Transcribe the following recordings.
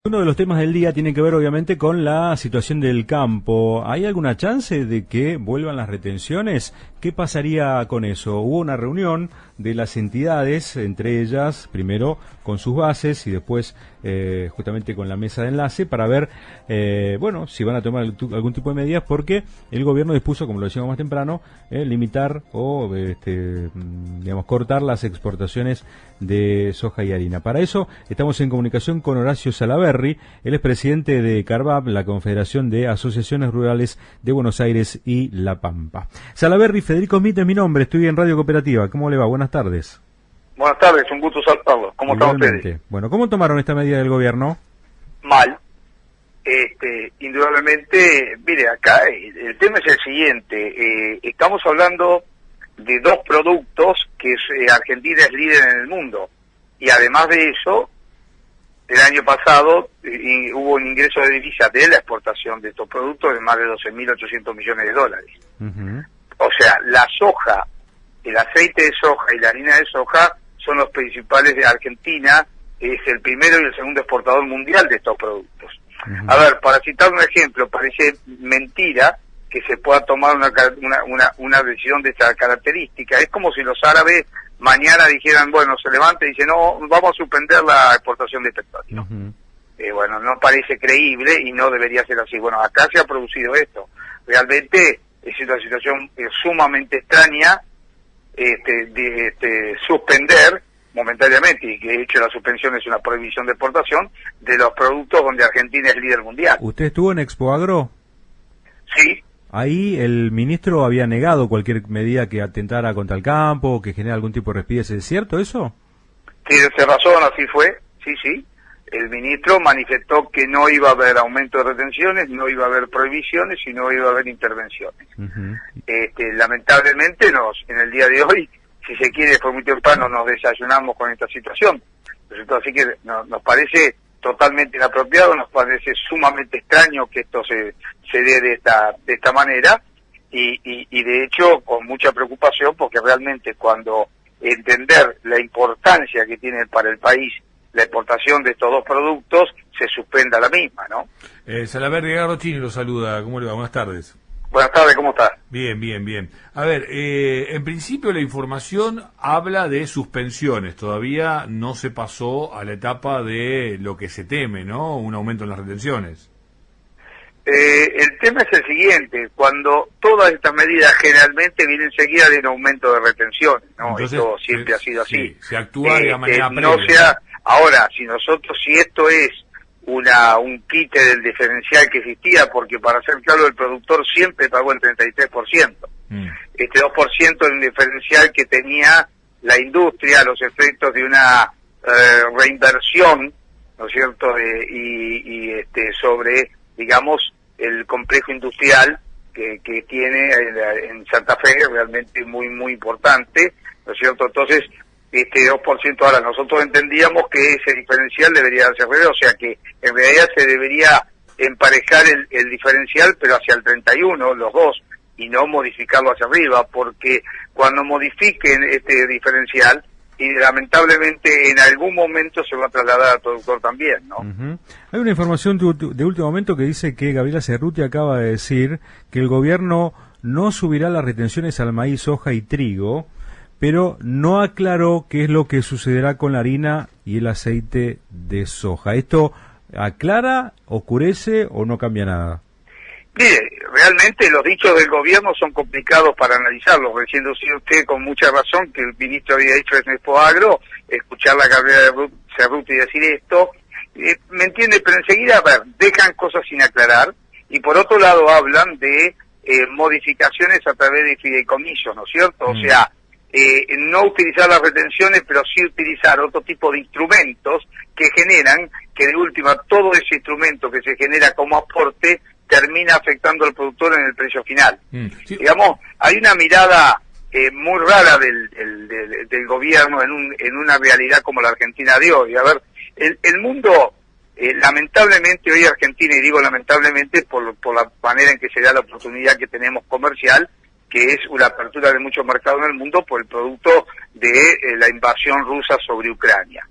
Uno de los temas del día tiene que ver obviamente con la situación del campo. ¿Hay alguna chance de que vuelvan las retenciones? ¿Qué pasaría con eso? Hubo una reunión de las entidades, entre ellas, primero con sus bases y después justamente con la mesa de enlace para ver, si van a tomar algún tipo de medidas, porque el gobierno dispuso, como lo decíamos más temprano, limitar o cortar las exportaciones de soja y harina. Para eso estamos en comunicación con Horacio Salaverry, él es presidente de CARVAP, la Confederación de Asociaciones Rurales de Buenos Aires y La Pampa. Salaverry, Federico Smith es mi nombre, estoy en Radio Cooperativa. ¿Cómo le va? Buenas tardes. Buenas tardes, un gusto saludarlos. ¿Cómo están ustedes? Bueno, ¿cómo tomaron esta medida del gobierno? Mal. Indudablemente, mire, acá el tema es el siguiente. Estamos hablando de dos productos que Argentina es líder en el mundo. Y además de eso, el año pasado hubo un ingreso de divisas de la exportación de estos productos de más de 12.800 millones de dólares. Uh-huh. O sea, la soja, el aceite de soja y la harina de soja son los principales de Argentina, es el primero y el segundo exportador mundial de estos productos. Uh-huh. A ver, para citar un ejemplo, parece mentira que se pueda tomar una decisión de esta característica. Es como si los árabes mañana dijeran, bueno, se levanta y dice, no, vamos a suspender la exportación de petróleo. Uh-huh. No parece creíble y no debería ser así. Bueno, acá se ha producido esto. Realmente es una situación sumamente extraña de suspender momentáneamente, y que de hecho la suspensión es una prohibición de exportación de los productos donde Argentina es líder mundial. ¿Usted estuvo en Expo Agro? Sí. Ahí el ministro había negado cualquier medida que atentara contra el campo, que genere algún tipo de respides. ¿Es cierto eso? Tiene razón, así fue, sí. El ministro manifestó que no iba a haber aumento de retenciones, no iba a haber prohibiciones y no iba a haber intervenciones. Uh-huh. Lamentablemente en el día de hoy, si se quiere, fue muy temprano, nos desayunamos con esta situación. Así que nos parece totalmente inapropiado, nos parece sumamente extraño que esto se dé de esta manera y de hecho con mucha preocupación, porque realmente cuando entender la importancia que tiene para el país la exportación de estos dos productos, se suspenda la misma, ¿no? Salaverry, Edgardo Chini lo saluda. ¿Cómo le va? Buenas tardes. Buenas tardes, ¿cómo estás? Bien. A ver, en principio la información habla de suspensiones. Todavía no se pasó a la etapa de lo que se teme, ¿no? Un aumento en las retenciones. El tema es el siguiente. Cuando todas estas medidas generalmente vienen seguidas de un aumento de retenciones, ¿no? Entonces, esto siempre ha sido así. Sí, se actúa de la manera previa. Ahora, si esto es un quite del diferencial que existía, porque para ser claro, el productor siempre pagó el 33%. Este 2% es un diferencial que tenía la industria, los efectos de una reinversión, ¿no es cierto?, sobre, digamos, el complejo industrial que tiene en Santa Fe, realmente muy importante, ¿no es cierto? Entonces, este 2%, ahora nosotros entendíamos que ese diferencial debería darse al revés, o sea que en realidad se debería emparejar el diferencial, pero hacia el 31, los dos, y no modificarlo hacia arriba, porque cuando modifiquen este diferencial, y lamentablemente en algún momento se va a trasladar al productor también, ¿no? Uh-huh. Hay una información de último momento que dice que Gabriela Cerruti acaba de decir que el gobierno no subirá las retenciones al maíz, soja y trigo, pero no aclaró qué es lo que sucederá con la harina y el aceite de soja. ¿Esto aclara, oscurece o no cambia nada? Mire, realmente los dichos del gobierno son complicados para analizarlos. Recién decía usted con mucha razón que el ministro había dicho en Expo Agro, escuchar a Gabriela Cerruti decir esto, ¿me entiende? Pero enseguida, dejan cosas sin aclarar, y por otro lado hablan de modificaciones a través de fideicomisos, ¿no es cierto? O sea, no utilizar las retenciones, pero sí utilizar otro tipo de instrumentos que generan que de última todo ese instrumento que se genera como aporte termina afectando al productor en el precio final. Sí. Digamos, hay una mirada muy rara del gobierno en una realidad como la Argentina de hoy. A ver, el mundo, lamentablemente hoy Argentina, y digo lamentablemente por la manera en que se da la oportunidad que tenemos comercial, que es una apertura de muchos mercados en el mundo por el producto de la invasión rusa sobre Ucrania.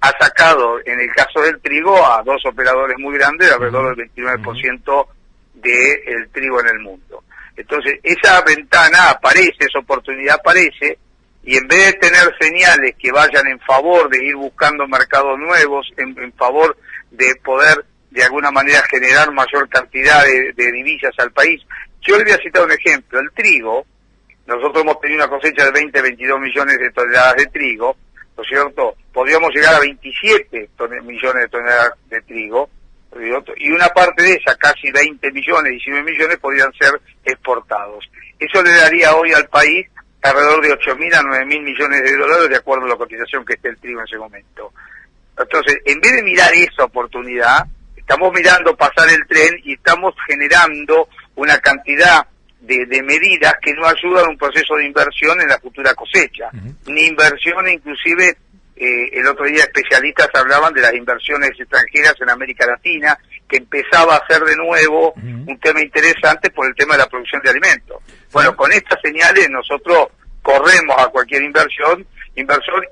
ha sacado, en el caso del trigo, a dos operadores muy grandes, alrededor del 29% del trigo en el mundo. Entonces, esa ventana aparece, esa oportunidad aparece, y en vez de tener señales que vayan en favor de ir buscando mercados nuevos, en favor de poder de alguna manera generar mayor cantidad de divisas al país, yo le voy a citar un ejemplo. El trigo, nosotros hemos tenido una cosecha de 22 millones de toneladas de trigo, ¿no es cierto? Podríamos llegar a 27 millones de toneladas de trigo, ¿no es cierto? Y una parte de esa, casi 20 millones, 19 millones, podrían ser exportados. Eso le daría hoy al país alrededor de 8.000 a 9.000 millones de dólares, de acuerdo a la cotización que esté el trigo en ese momento. Entonces, en vez de mirar esa oportunidad, estamos mirando pasar el tren y estamos generando una cantidad de medidas que no ayudan a un proceso de inversión en la futura cosecha, ni inversión, inclusive el otro día especialistas hablaban de las inversiones extranjeras en América Latina, que empezaba a ser de nuevo un tema interesante por el tema de la producción de alimentos. Bueno, con estas señales nosotros corremos a cualquier inversor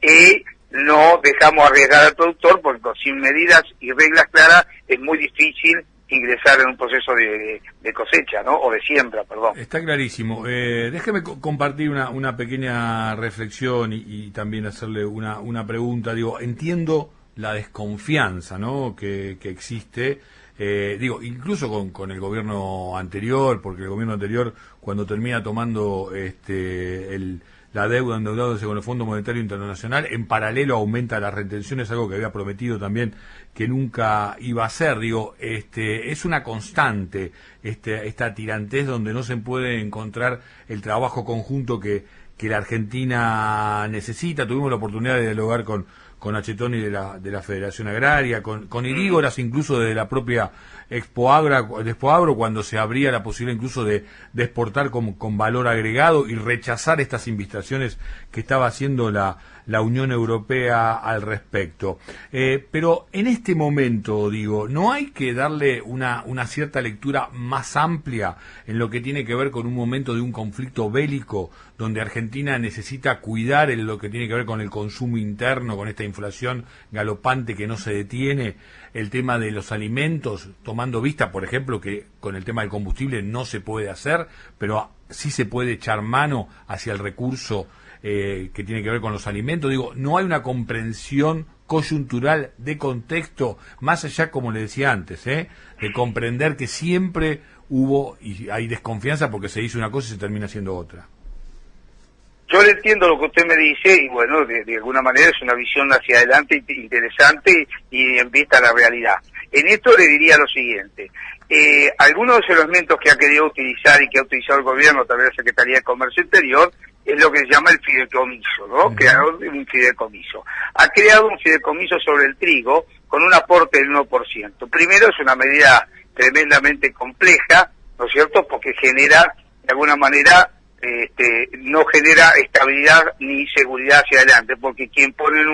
y no dejamos arriesgar al productor, porque sin medidas y reglas claras es muy difícil ingresar en un proceso de cosecha, ¿no? O de siembra, perdón. Está clarísimo. Déjeme compartir una pequeña reflexión y también hacerle una pregunta. Digo, entiendo la desconfianza, ¿no?, que existe, incluso con el gobierno anterior, porque el gobierno anterior, cuando termina tomando la deuda, endeudándose con el Fondo Monetario Internacional, en paralelo aumenta las retenciones, algo que había prometido también que nunca iba a hacer. Es una constante esta tirantez donde no se puede encontrar el trabajo conjunto que la Argentina necesita. Tuvimos la oportunidad de dialogar con Achetoni de la Federación Agraria, con Irígoras, incluso de la propia Expo Agro, cuando se abría la posibilidad incluso de exportar con valor agregado y rechazar estas invitaciones que estaba haciendo la Unión Europea al respecto. Pero en este momento, ¿no hay que darle una cierta lectura más amplia en lo que tiene que ver con un momento de un conflicto bélico, donde Argentina necesita cuidar lo que tiene que ver con el consumo interno, con esta inflación galopante que no se detiene, el tema de los alimentos, tomando vista, por ejemplo, que con el tema del combustible no se puede hacer, pero sí se puede echar mano hacia el recurso que tiene que ver con los alimentos? No hay una comprensión coyuntural de contexto, más allá, como le decía antes, de comprender que siempre hubo y hay desconfianza porque se hizo una cosa y se termina haciendo otra. Yo le entiendo lo que usted me dice y bueno, de alguna manera es una visión hacia adelante interesante y en vista a la realidad. En esto le diría lo siguiente: algunos de los elementos que ha querido utilizar y que ha utilizado el gobierno, también la Secretaría de Comercio Interior, es lo que se llama el fideicomiso, ¿no? Creador de un fideicomiso. Ha creado un fideicomiso sobre el trigo con un aporte del 1%. Primero, es una medida tremendamente compleja, ¿no es cierto?, porque genera, de alguna manera, no genera estabilidad ni seguridad hacia adelante, porque quien pone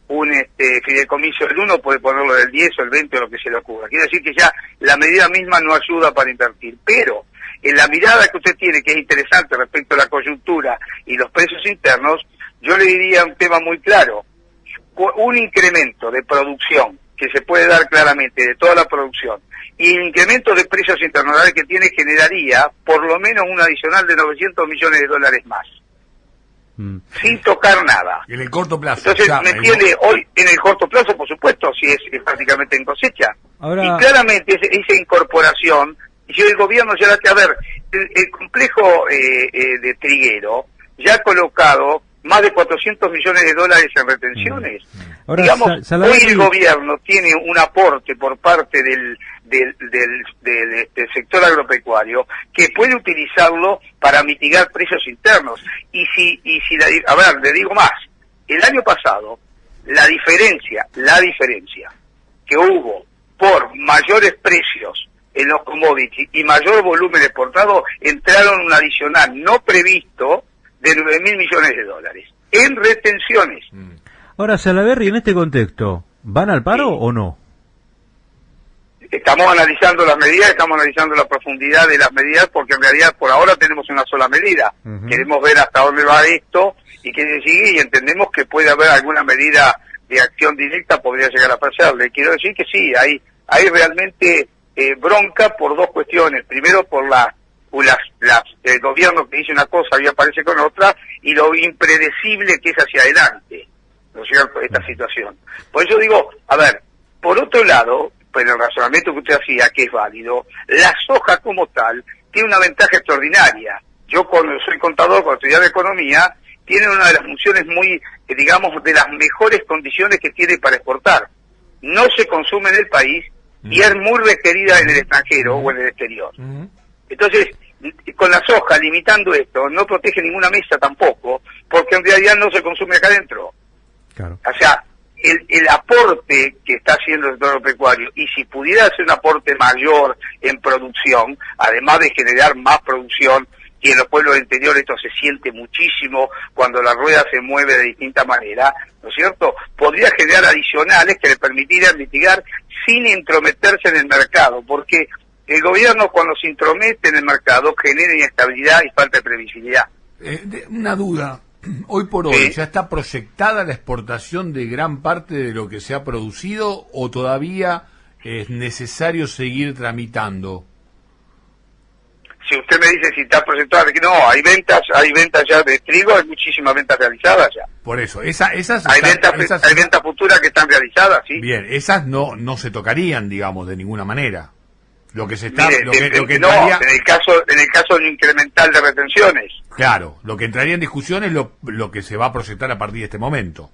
un fideicomiso del 1 puede ponerlo del 10 o el 20 o lo que se le ocurra. Quiere decir que ya la medida misma no ayuda para invertir, pero en la mirada que usted tiene, que es interesante respecto a la coyuntura y los precios internos, yo le diría un tema muy claro: un incremento de producción que se puede dar claramente de toda la producción y el incremento de precios internacionales que tiene generaría por lo menos un adicional de 900 millones de dólares más, sin tocar nada. En el corto plazo. Entonces, ¿me entiende? Hoy, en el corto plazo, por supuesto, si es prácticamente en cosecha. Ahora... Y claramente esa incorporación, y el gobierno ya a ver, el complejo de Triguero ya ha colocado más de 400 millones de dólares en retenciones. Ahora, digamos, hoy el gobierno tiene un aporte por parte del sector agropecuario que puede utilizarlo para mitigar precios internos. Y si le digo más, el año pasado, la diferencia que hubo por mayores precios en los commodities y mayor volumen exportado, entraron un adicional no previsto de 9.000 millones de dólares en retenciones. Ahora, Salaverry, en este contexto, ¿van al paro o no? Estamos analizando las medidas, estamos analizando la profundidad de las medidas, porque en realidad por ahora tenemos una sola medida. Queremos ver hasta dónde va esto y qué se sigue, y entendemos que puede haber alguna medida de acción directa podría llegar a pasar. Le quiero decir que sí, hay realmente bronca por dos cuestiones. Primero, por el gobierno que dice una cosa y aparece con otra, y lo impredecible que es hacia adelante, ¿no es cierto?, esta situación. Por eso digo, a ver, por otro lado, pues el razonamiento que usted hacía, que es válido, la soja como tal tiene una ventaja extraordinaria. Yo, cuando soy contador, cuando estudiaba economía, tiene una de las funciones muy, digamos, de las mejores condiciones que tiene para exportar. No se consume en el país y es muy requerida en el extranjero o en el exterior. Entonces, con la soja, limitando esto, no protege ninguna mesa tampoco, porque en realidad no se consume acá adentro. Claro. O sea, el aporte que está haciendo el sector agropecuario, y si pudiera hacer un aporte mayor en producción, además de generar más producción, y en los pueblos del interior esto se siente muchísimo cuando la rueda se mueve de distinta manera, ¿no es cierto?, podría generar adicionales que le permitirían mitigar sin intrometerse en el mercado, porque el gobierno, cuando se intromete en el mercado, genera inestabilidad y falta de previsibilidad. Una duda. Hoy por hoy, ¿ya está proyectada la exportación de gran parte de lo que se ha producido o todavía es necesario seguir tramitando? Si usted me dice si está proyectada, no, hay ventas ya de trigo, hay muchísimas ventas realizadas ya. Por eso, hay ventas futuras que están realizadas, sí. Bien, esas no se tocarían, digamos, de ninguna manera. Lo que se está, Mire, lo que no, entraría, en el caso de un incremental de retenciones. Claro, lo que entraría en discusión es lo que se va a proyectar a partir de este momento.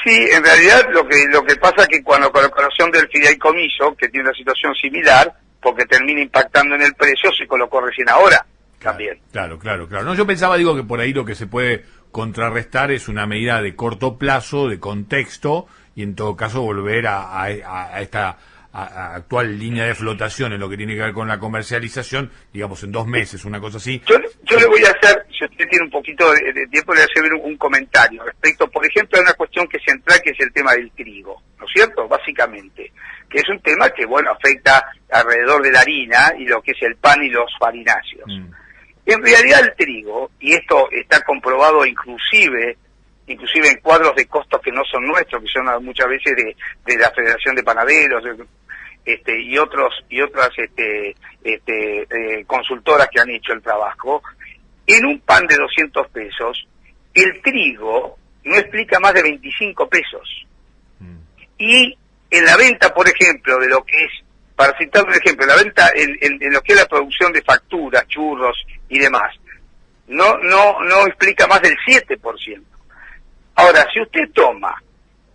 Sí, en realidad lo que pasa es que cuando con la colocación del fideicomiso, que tiene una situación similar, porque termina impactando en el precio, se colocó recién ahora también. Claro. No, yo pensaba, que por ahí lo que se puede contrarrestar es una medida de corto plazo, de contexto, y en todo caso volver a esta actual línea de flotación en lo que tiene que ver con la comercialización, digamos en 2 meses, una cosa así. Yo le voy a hacer, si usted tiene un poquito de tiempo, le voy a hacer un comentario respecto, por ejemplo, a una cuestión que es central, que es el tema del trigo, ¿no es cierto?, básicamente, que es un tema que, bueno, afecta alrededor de la harina y lo que es el pan y los farináceos. En realidad el trigo, y esto está comprobado inclusive en cuadros de costos que no son nuestros, que son muchas veces de la Federación de Panaderos, y otras consultoras que han hecho el trabajo, en un pan de 200 pesos, el trigo no explica más de 25 pesos. Y en la venta, por ejemplo, de lo que es, para citar un ejemplo, la venta en lo que es la producción de facturas, churros y demás, no explica más del 7%. Ahora, si usted toma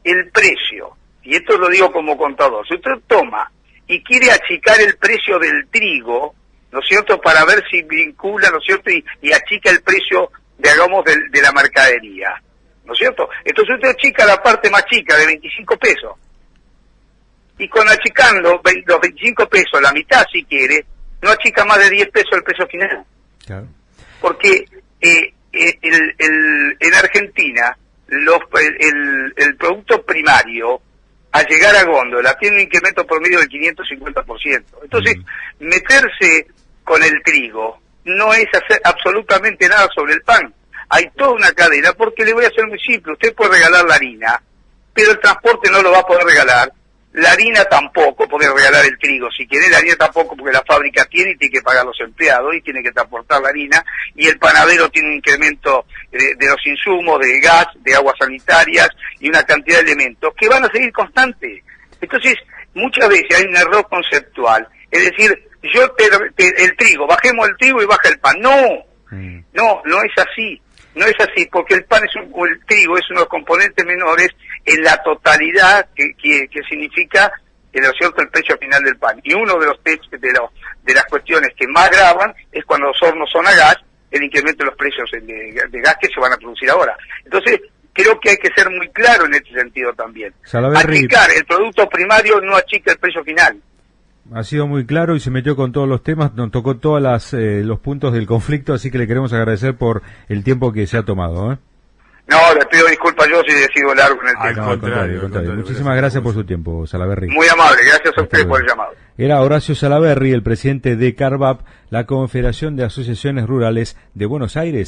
el precio, y esto lo digo como contador, si usted toma y quiere achicar el precio del trigo, ¿no es cierto?, para ver si vincula, ¿no es cierto?, y achica el precio, digamos, de la mercadería, ¿no es cierto? Entonces usted achica la parte más chica, de 25 pesos. Y con achicando los 25 pesos, la mitad si quiere, no achica más de 10 pesos el precio final. Claro. Porque en Argentina, el producto primario, al llegar a góndola, tiene un incremento promedio del 550%. Entonces, meterse con el trigo no es hacer absolutamente nada sobre el pan. Hay toda una cadena, porque le voy a hacer muy simple. Usted puede regalar la harina, pero el transporte no lo va a poder regalar. La harina tampoco, puede regalar el trigo si quiere, la harina tampoco, porque la fábrica tiene que pagar a los empleados y tiene que transportar la harina, y el panadero tiene un incremento de los insumos, de gas, de aguas sanitarias y una cantidad de elementos que van a seguir constantes. Entonces, muchas veces hay un error conceptual, es decir, el trigo, bajemos el trigo y baja el pan. No es así. No es así, porque el pan el trigo es uno de los componentes menores en la totalidad que significa, ¿no es cierto?, el precio final del pan. Y uno de de las cuestiones que más graban es cuando los hornos son a gas, el incremento de los precios de gas que se van a producir ahora. Entonces, creo que hay que ser muy claro en este sentido también. Achicar el producto primario no achica el precio final. Ha sido muy claro y se metió con todos los temas, nos tocó todos los puntos del conflicto, así que le queremos agradecer por el tiempo que se ha tomado. No, le pido disculpas yo si he sido largo en el tiempo. No, al contrario. Muchísimas gracias por su tiempo, Salaverry. Muy amable, gracias a usted por el llamado. Era Horacio Salaverry, el presidente de CARVAP, la Confederación de Asociaciones Rurales de Buenos Aires.